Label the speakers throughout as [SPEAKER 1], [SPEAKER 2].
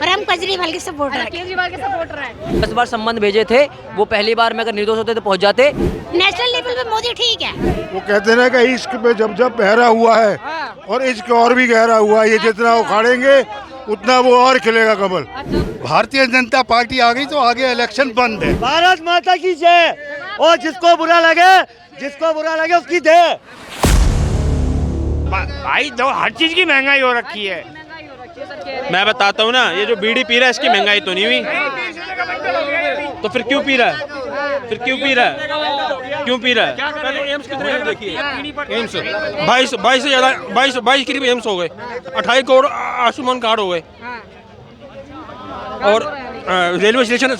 [SPEAKER 1] पर हम केजरीवाल के सपोर्टर हैं।
[SPEAKER 2] केजरीवाल के सपोर्टर है।
[SPEAKER 3] 10 बार संबंध भेजे थे, वो पहली बार में अगर निर्दोष होते तो पहुंच जाते।
[SPEAKER 1] नेशनल लेवल पे मोदी ठीक है।
[SPEAKER 4] वो कहते हैं कि इश्क पे जब जब बहरा हुआ है और इश्क और भी गहरा हुआ है, ये जितना उखाड़ेंगे उतना वो और खिलेगा कमल। भारतीय जनता पार्टी आ गई तो आगे इलेक्शन बंद है।
[SPEAKER 5] भारत माता की जय। और जिसको बुरा लगे उसकी जय।
[SPEAKER 6] भाई तो हर चीज की महंगाई हो रखी है। मैं बताता हूँ ना, ये जो बीड़ी पी रहा है इसकी महंगाई तो नहीं हुई, तो फिर क्यों पी रहा है? क्यों पी रहा है? एम्स कितने देखिए, एम्स 22 से ज़्यादा 22 करीब एम्स हो गए, 28 करोड़ आयुष्मान कार्ड हो गए। और रेलवे स्टेशन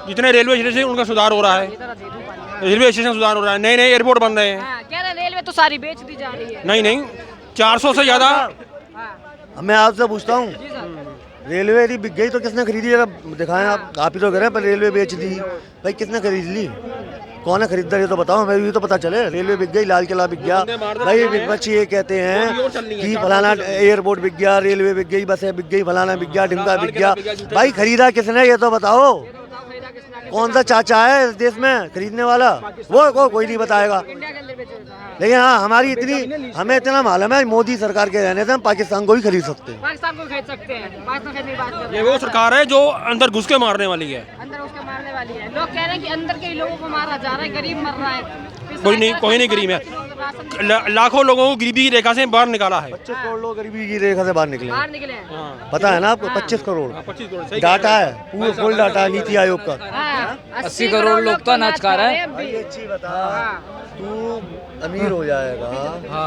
[SPEAKER 6] जितने रेलवे स्टेशन उनका सुधार हो रहा है, रेलवे स्टेशन सुधार हो रहा है, नए नए एयरपोर्ट बन रहे हैं।
[SPEAKER 2] कह रहे रेलवे तो सारी बेच दी जा रही है।
[SPEAKER 6] नहीं 400 से ज़्यादा।
[SPEAKER 5] मैं आपसे पूछता हूँ, रेलवे यदि बिक गई तो किसने खरीदी? जरा दिखाएं आप ही तो कह रहे हैं पर रेलवे बेच दी, भाई किसने खरीद ली? कौन है खरीदार? ये तो बताओ, हमें भी तो पता चले। रेलवे बिक गई, लाल किला बिक गया, भाई विपक्ष ये कहते हैं कि फलाना एयरपोर्ट बिक गया, रेलवे बिक गई, बसें बिक गई, फलाना बिक गया, ढिमका बिक गया। भाई खरीदा किसने ये तो बताओ। कौन सा चाचा है इस देश में खरीदने वाला? वो कोई नहीं बताएगा। लेकिन हाँ, हमें इतना मालूम है, मोदी सरकार के रहने से हम पाकिस्तान को भी खरीद सकते हैं।
[SPEAKER 2] पाकिस्तान को खरीद सकते हैं। पाकिस्तान खरीदने की बात कर रहे
[SPEAKER 6] ये वो सरकार है जो अंदर घुस के मारने वाली है।
[SPEAKER 2] अंदर उसके मारने वाली है। लोग कह रहे हैं कि अंदर के लोगों को मारा जा रहा है, गरीब मर रहा है।
[SPEAKER 6] कोई नहीं गरीब है। लाखों लोगों को गरीबी की रेखा से बाहर निकाला है।
[SPEAKER 5] 25 करोड़ लोग गरीबी की रेखा से बाहर निकले
[SPEAKER 2] हैं।
[SPEAKER 5] पता है ना आपको? 25 करोड़ डाटा है, पूरा फुल डाटा है नीति आयोग का।
[SPEAKER 2] 80 करोड़ लोग तो अनाज खा रहे हैं।
[SPEAKER 5] भाई अच्छी बता, तू अमीर हो जाएगा,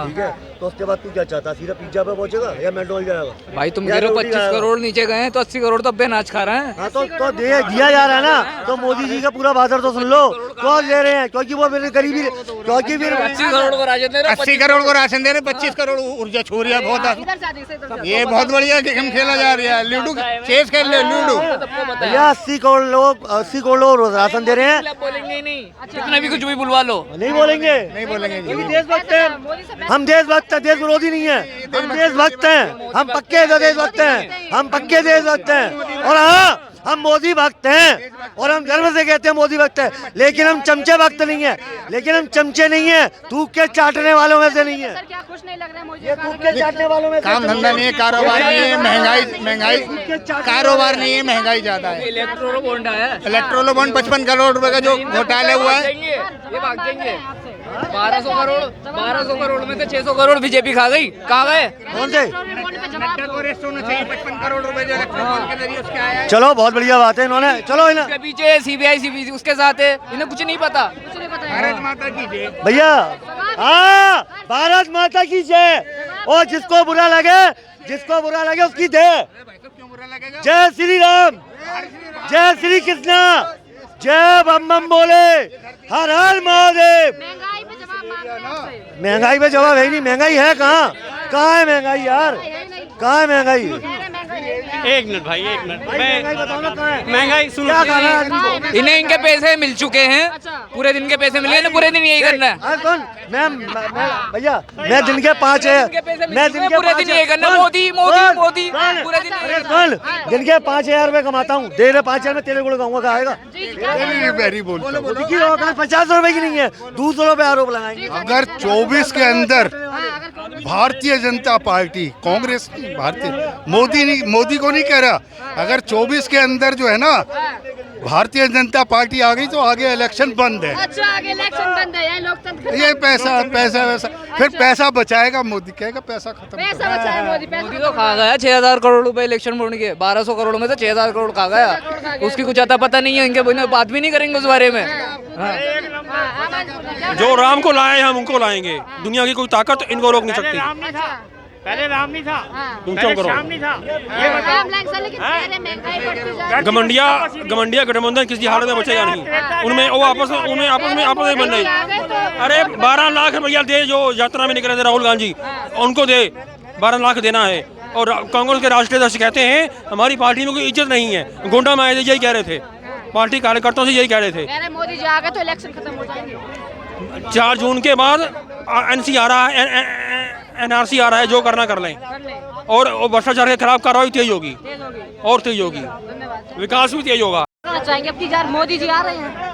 [SPEAKER 5] ठीक है, तो उसके बाद तू क्या चाहता? सीधा पिज्जा पे पहुंचेगा या मैकडॉनल्ड जाएगा?
[SPEAKER 3] भाई तुम कह रहे हो 25 करोड़ नीचे गए हैं तो 80 करोड़ तो अब भी अनाज खा रहे हैं।
[SPEAKER 5] हाँ तो दिया जा रहा है ना। तो मोदी जी का पूरा बाजार तो सुन लो, कौन दे रहे हैं? क्योंकि वो फिर गरीबी, क्योंकि फिर
[SPEAKER 3] 80 करोड़ को राशन दे रहे,
[SPEAKER 6] 80 करोड़ को राशन दे रहे, 25 करोड़ ऊर्जा छोरिया। बहुत ये बहुत बढ़िया गेम खेला जा रहा है। लूडो चेस खेल ले, लूडो।
[SPEAKER 5] भैया 80 करोड़ लोग राशन दे रहे हैं।
[SPEAKER 3] बोलेंगे ही नहीं, कितना भी कुछ भी बुलवा लो,
[SPEAKER 5] नहीं बोलेंगे। देशभक्त हैं हम, देशभक्त हैं, देश विरोधी नहीं है हम। देशभक्त हैं हम, पक्के देशभक्त हैं हम, पक्के देशभक्त हैं। और हाँ, हम मोदी भक्त हैं और हम गर्व से कहते हैं मोदी भक्त है। लेकिन हम चमचे भक्त नहीं है, लेकिन हम चमचे नहीं है, थूक के चाटने वालों में से नहीं है।
[SPEAKER 2] क्या खुश नहीं लग रहा है मुझे?
[SPEAKER 5] ये थूक के चाटने वालों में
[SPEAKER 6] काम धंधा नहीं है, कारोबार नहीं है, महंगाई कारोबार नहीं है, महंगाई ज्यादा है।
[SPEAKER 3] इलेक्ट्रोल बॉन्ड आया है,
[SPEAKER 6] इलेक्ट्रोल बॉन्ड 55 करोड़ रुपए का जो घोटाला हुआ है,
[SPEAKER 3] ये भाग जाएंगे। 1200 करोड़ में से 600 करोड़ बीजेपी खा गई। कहाँ गए?
[SPEAKER 5] कौन से?
[SPEAKER 6] 55 करोड़ रुपए जो इलेक्ट्रोल बॉन्ड के जरिए उसके आया है।
[SPEAKER 5] चलो बहुत बढ़िया बात है इन्होंने। चलो इन्हें
[SPEAKER 3] उसके पीछे सीबीआई उसके साथ है, इन्हें कुछ नहीं पता।
[SPEAKER 6] भारत माता की जय।
[SPEAKER 5] भैया, हाँ, भारत माता की जय। और जिसको बुरा लगे उसकी जय। जय श्री राम, जय श्री कृष्णा, जय बम बम बोले, हर हर महादेव। महंगाई पे जवाब है नहीं। महंगाई है कहाँ है महंगाई यार? कहाँ है महंगाई?
[SPEAKER 6] एक मिनट भाई, एक मिनट।
[SPEAKER 5] महंगाई बताओ ना, कहाँ है
[SPEAKER 6] महंगाई सुनो,
[SPEAKER 5] क्या खाना है आदमी को?
[SPEAKER 3] इन्हें इनके पैसे मिल चुके हैं, पूरे दिन के पैसे मिले ना, पूरे दिन यही करना है।
[SPEAKER 5] हाँ, कौन? मैं भैया, मैं दिन के 5 है, मैं दिन के
[SPEAKER 3] पूरे दिन यही करना। मोदी पूरे दिन
[SPEAKER 5] दिन के 5,000 रुपए कमाता हूँ। दे रहे 5,000 में तेरे गुड़ गाऊंगा, का आएगा? मोदी की औकात 50 रुपए की नहीं है, दूसरों पे आरोप लगाएंगे।
[SPEAKER 4] अगर 24 के अंदर भारतीय जनता पार्टी, कांग्रेस मोदी को नहीं कह रहा, अगर 24 के अंदर जो है ना भारतीय जनता पार्टी आ गई तो आगे इलेक्शन बंद है।
[SPEAKER 2] अच्छा, आगे इलेक्शन बंद है, ये लोकतंत्र।
[SPEAKER 4] ये पैसा फिर पैसा बचाएगा मोदी, कहेगा पैसा खत्म।
[SPEAKER 2] पैसा बचाए मोदी
[SPEAKER 3] तो खा गया 6,000 करोड़ रुपए इलेक्शन बॉन्ड के। 1200 करोड़ में से 6,000 करोड़ खा गया। उसकी कुछ आता पता नहीं है, इनके बात भी नहीं करेंगे उस बारे में।
[SPEAKER 6] जो राम को लाए हम उनको लाएंगे। दुनिया की कोई ताकत इनको रोक नहीं सकती।
[SPEAKER 7] पहले राम नहीं था,
[SPEAKER 6] तुम क्यों करो?
[SPEAKER 7] शाम नहीं था। ये बताओ,
[SPEAKER 6] गमंडिया गठबंधन किसी हालत में बचेगा नहीं। उनमें आपस में बन रही। अरे 12 लाख रुपया दे, जो यात्रा में निकले थे राहुल गांधी, उनको दे 12 लाख देना है। और कांग्रेस के राष्ट्रीय अध्यक्ष कहते हैं हमारी पार्टी में कोई इज्जत नहीं है। गोंडा में आए थे, यही कह रहे थे, पार्टी कार्यकर्ताओं से यही कह रहे थे।
[SPEAKER 2] मोदी जी आ गए तो इलेक्शन खत्म हो जाएंगे।
[SPEAKER 6] 4 जून के बाद एनसी आ रहा है, NRC आ रहा है, जो करना कर लें,
[SPEAKER 2] कर ले,
[SPEAKER 6] और भ्रष्टाचार के खिलाफ कार्रवाई तेज होगी
[SPEAKER 2] तेज होगी।
[SPEAKER 6] और तेज होगी,
[SPEAKER 2] धन्यवाद।
[SPEAKER 6] विकास भी तेज होगा।
[SPEAKER 2] कहना चाहेंगे अब की बार मोदी जी आ रहे हैं?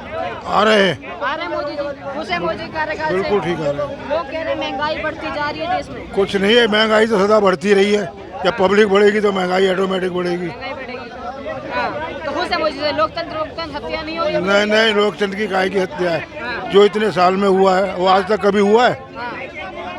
[SPEAKER 8] आ रहे हैं,
[SPEAKER 2] आ रहे हैं मोदी जी, खुश है मोदी कार्यकाल से?
[SPEAKER 8] बिल्कुल ठीक आ रहे हैं।
[SPEAKER 2] लोग कह रहे हैं महंगाई बढ़ती जा रही है देश में।
[SPEAKER 8] कुछ नहीं है, महंगाई तो सदा बढ़ती रही है। जब पब्लिक बढ़ेगी तो महंगाई ऑटोमेटिक बढ़ेगी।
[SPEAKER 2] महंगाई बढ़ेगी। हाँ, तो खुश है मोदी जी, लोकतंत्र हत्या नहीं हो रही है?
[SPEAKER 8] नहीं नहीं, लोकतंत्र की काहे की हत्या है? जो इतने साल में हुआ है वो आज तक कभी हुआ है?
[SPEAKER 2] हाँ,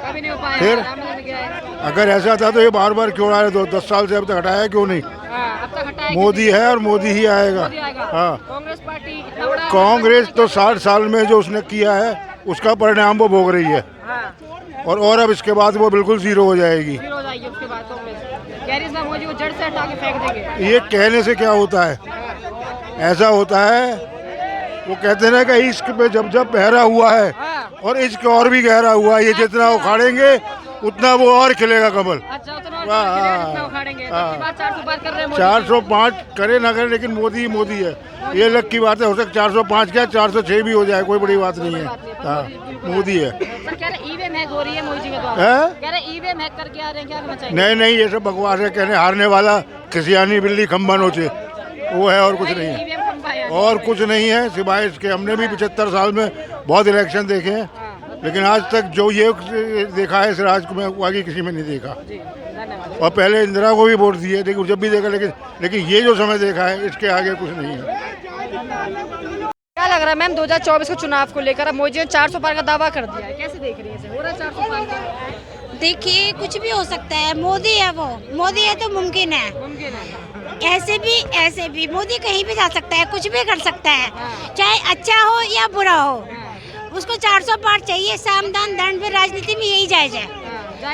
[SPEAKER 2] कभी नहीं हो पाया।
[SPEAKER 8] फिर?
[SPEAKER 2] राम मंदिर गया है।
[SPEAKER 8] अगर ऐसा था तो ये बार बार क्यों आया? 10 साल से अब तक हटाया क्यों नहीं?
[SPEAKER 2] हाँ, अब तक हटाया
[SPEAKER 8] मोदी है और मोदी ही आएगा।
[SPEAKER 2] मोदी आएगा।
[SPEAKER 8] हाँ,
[SPEAKER 2] कांग्रेस पार्टी इतना बड़ा
[SPEAKER 8] कांग्रेस तो 60 साल में जो उसने किया है उसका परिणाम वो भोग रही है।
[SPEAKER 2] हाँ,
[SPEAKER 8] और अब इसके बाद वो बिल्कुल जीरो हो जाएगी।
[SPEAKER 2] फिर हो जाएगी उसके बाद कांग्रेस। कह रही है मोदी को जड़ से हटा के फेंक देंगे।
[SPEAKER 8] ये कहने से क्या होता है? ऐसा होता है, वो कहते हैं कि इश्क पे जब जब पहरा हुआ है और इश्क और भी गहरा हुआ है, ये जितना उखाड़ेंगे उतना वो और खिलेगा कमल।
[SPEAKER 2] अच्छा, उतना और
[SPEAKER 8] वाह,
[SPEAKER 2] खिलेगा, जितना उखाड़ेंगे।
[SPEAKER 8] हाँ।
[SPEAKER 2] तो बात 400 पार कर रहे हैं मोदी।
[SPEAKER 8] 405 करे ना करे, लेकिन मोदी ही मोदी है। ये लग की बात है, हो सकता 405 क्या 406 भी हो जाए, कोई बड़ी बात नहीं है। हाँ, मोदी है।
[SPEAKER 2] सर कह रहे ईवीएम हैक हो रही है मोदी जी के द्वारा।
[SPEAKER 8] हैं?
[SPEAKER 2] कह रहे ईवीएम हैक करके आ रहे हैं, क्या करना चाहिए?
[SPEAKER 8] नहीं नहीं, ये सब बकवास है। कहने हारने वाला खिसियानी बिल्ली खम्बा नोचे, वो है और कुछ नहीं है।
[SPEAKER 2] ईवीएम खंबा है।
[SPEAKER 8] और कुछ नहीं है सिवाय इसके। हमने भी 75 साल में बहुत इलेक्शन देखे हैं, लेकिन आज तक जो ये देखा है इस राज्य को, मैं आगे किसी में नहीं देखा।
[SPEAKER 2] जी, धन्यवाद।
[SPEAKER 8] और पहले इंदिरा को भी वोट दिए, लेकिन जब भी देखा, लेकिन ये जो समय देखा है इसके आगे कुछ नहीं है।
[SPEAKER 2] क्या लग रहा है मैम 2024 के चुनाव को लेकर? अब मोदी ने 400 पार का दावा कर दिया है, कैसे देख रही है इसे? हो रहा है 400 पार का?
[SPEAKER 1] देखिए कुछ भी हो सकता है, मोदी है वो, मोदी है तो मुमकिन है।
[SPEAKER 2] मुमकिन है।
[SPEAKER 1] ऐसे भी मोदी कहीं भी जा सकता है, कुछ भी कर सकता है, चाहे अच्छा हो या बुरा हो। उसको 400 पार चाहिए। सामदान दंड में राजनीति में यही जायज है,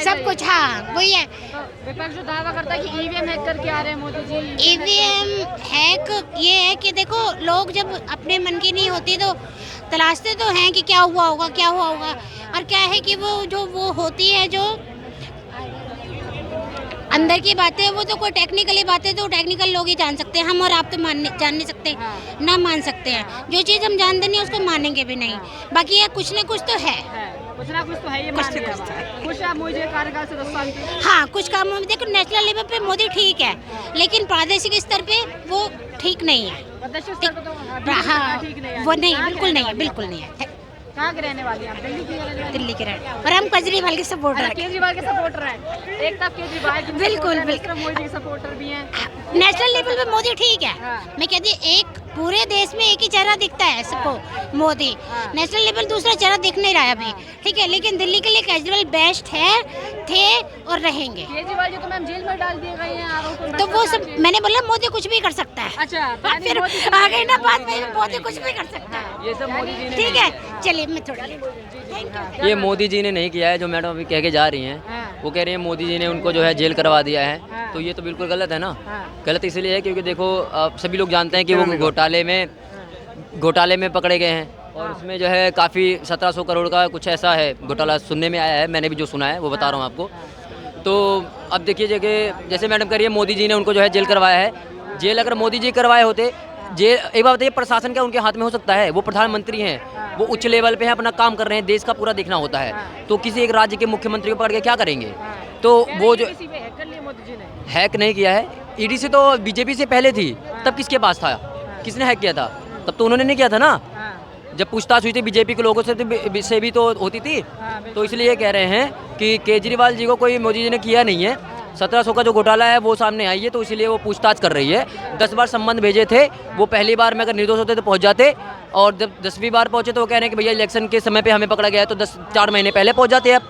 [SPEAKER 1] सब कुछ। हाँ, वही है।
[SPEAKER 2] तो विपक्ष जो दावा करता है कि ईवीएम हैक करके आ रहे हैं मोदी जी।
[SPEAKER 1] ईवीएम हैक ये है कि देखो, लोग जब अपने मन की नहीं होती तो तलाशते तो हैं कि क्या हुआ होगा, क्या हुआ होगा। और क्या है कि वो होती है जो अंदर की बातें, वो तो कोई टेक्निकली बातें तो टेक्निकल लोग ही जान सकते हैं। हम और आप तो जान नहीं सकते, ना मान सकते हैं। जो चीज़ हम जानते नहीं उसको मानेंगे भी नहीं। बाकी ये कुछ न कुछ तो है।
[SPEAKER 2] कुछ ना कुछ तो है, ये मान लिया। खुश है मोदी जी के कार्यकाल से 10 साल की?
[SPEAKER 1] हाँ, कुछ कामों में देखो, नेशनल लेवल पे मोदी ठीक है, लेकिन प्रादेशिक स्तर पे वो ठीक नहीं है।
[SPEAKER 2] प्रदेश स्तर पे तो अभी
[SPEAKER 1] हाँ,
[SPEAKER 2] ठीक नहीं है।
[SPEAKER 1] वो नहीं,
[SPEAKER 2] कहाँ के
[SPEAKER 1] बिल्कुल
[SPEAKER 2] रहने
[SPEAKER 1] नहीं है,
[SPEAKER 2] वाले
[SPEAKER 1] बिल्कुल नहीं है।
[SPEAKER 2] कहाँ के रहने वाले हैं आप? दिल्ली की रहने वाले?
[SPEAKER 1] दिल्ली के रहने, और हम केजरीवाल के सपोर्टर हैं।
[SPEAKER 2] केजरीवाल के सपोर्टर हैं। एक तरफ केजरीवाल की
[SPEAKER 1] बिल्कुल,
[SPEAKER 2] सपोर्टर है,
[SPEAKER 1] बिल्कुल।
[SPEAKER 2] दूसरा मोदी के सपोर्टर भी हैं।
[SPEAKER 1] नेशनल लेवल पे मोदी ठीक है।
[SPEAKER 2] हाँ।
[SPEAKER 1] मैं कहती हूँ एक पूरे देश में एक ही चेहरा दिखता है सबको, मोदी। नेशनल लेवल दूसरा चेहरा दिख नहीं रहा है अभी, ठीक है। लेकिन दिल्ली के लिए केजरीवाल बेस्ट है, थे और रहेंगे।
[SPEAKER 2] केजरीवाल जी तो मैम जेल में डाल दिए गए हैं आरोप में।
[SPEAKER 1] तो वो सब मैंने बोला, मोदी कुछ भी कर सकता है।
[SPEAKER 2] अच्छा,
[SPEAKER 1] फिर आ गई ना बात में, मोदी कुछ भी कर सकता है।
[SPEAKER 3] ये सब मोदी जी ने
[SPEAKER 1] ठीक है, चलिए मैं थोड़ा थैंक यू।
[SPEAKER 3] ये मोदी जी ने नहीं किया है, जो मैडम अभी कह के जा रही हैं। वो कह रही हैं मोदी जी ने उनको जो है जेल करवा दिया है, तो ये तो बिल्कुल गलत है ना। गलत इसलिए है क्योंकि देखो, सभी लोग जानते हैं कि वो घोटाले में पकड़े गए हैं, और उसमें जो है काफ़ी 1700 करोड़ का कुछ ऐसा है घोटाला सुनने में आया है। मैंने भी जो सुना है वो बता रहा हूँ आपको। तो अब देखिए कि जैसे मैडम कह रही है मोदी जी ने उनको जो है जेल करवाया है। जेल अगर मोदी जी करवाए होते, जेल, एक बात बताइए, प्रशासन क्या उनके हाथ में हो सकता है? वो प्रधानमंत्री हैं, वो उच्च लेवल पे हैं, अपना काम कर रहे हैं, देश का पूरा देखना होता है। तो किसी एक राज्य के मुख्यमंत्री को पकड़ के क्या करेंगे? तो वो जो हैक नहीं किया है, ईडी से तो बीजेपी से पहले थी, तब किसके पास था? किसने हैक किया था? तब तो उन्होंने नहीं किया था ना। जब पूछताछ हुई थी बीजेपी के लोगों से भी तो होती थी। तो इसलिए ये कह रहे हैं कि केजरीवाल जी को कोई मोदी जी ने किया नहीं है। 1700 का जो घोटाला है वो सामने आई है, तो इसीलिए वो पूछताछ कर रही है। 10 बार संबंध भेजे थे, वो पहली बार में अगर निर्दोष होते तो पहुंच जाते, और जब 10वीं बार पहुंचे तो वो कह रहे हैं कि भैया इलेक्शन के समय पे हमें पकड़ा गया है, तो 4 महीने पहले पहुंच जाते अब।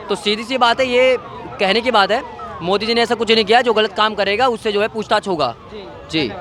[SPEAKER 3] तो सीधी सी बात है, ये कहने की बात है। मोदी जी ने ऐसा कुछ नहीं किया। जो गलत काम करेगा उससे जो है पूछताछ होगा। जी।